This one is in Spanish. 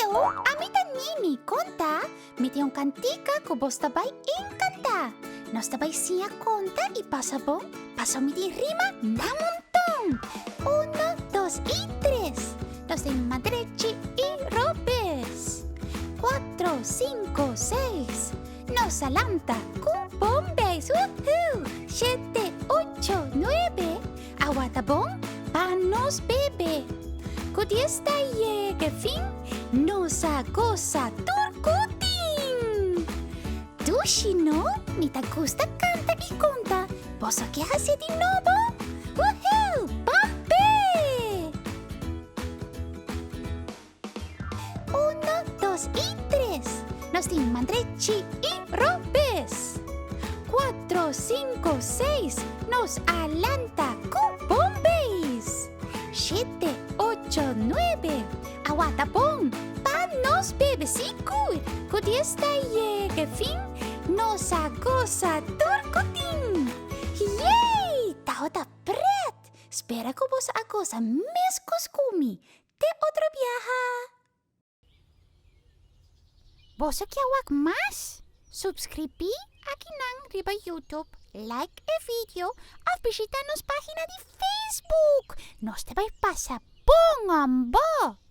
Hello, amita Nini, conta. Me tem cantica que vos tabay encanta. Nos tabay siya conta y pasabong. Paso mi di rima na montón. 1, 2 y 3. Nos tem madrechi y robes. 4, 5, 6. Nos alanta con bombes. 7, 8, 9. Aguatabong, panos bebe. Kudiesta llegue fin, nos agoza turcutin. Tushino, mi te gusta canta y conta. ¿Vos qué hace de nuevo? ¡Woohoo! ¡Pompe! 1, 2 y 3. Nos di mandrechi y robes. 4, 5, 6. Nos alanta con bombes. 7, 8, 9. Aguatapong, panos bebesikur. Kudiesta llegue fin, nos agoza turcutin. Yay! Tao da pret! Spera ko vos agoza mes kuskumi. Te otro viaja. Vos kiawak mas? Subscribi aquí nang riba YouTube. Like el video at visitanos página de Facebook. Nos te vai pasa bong amba.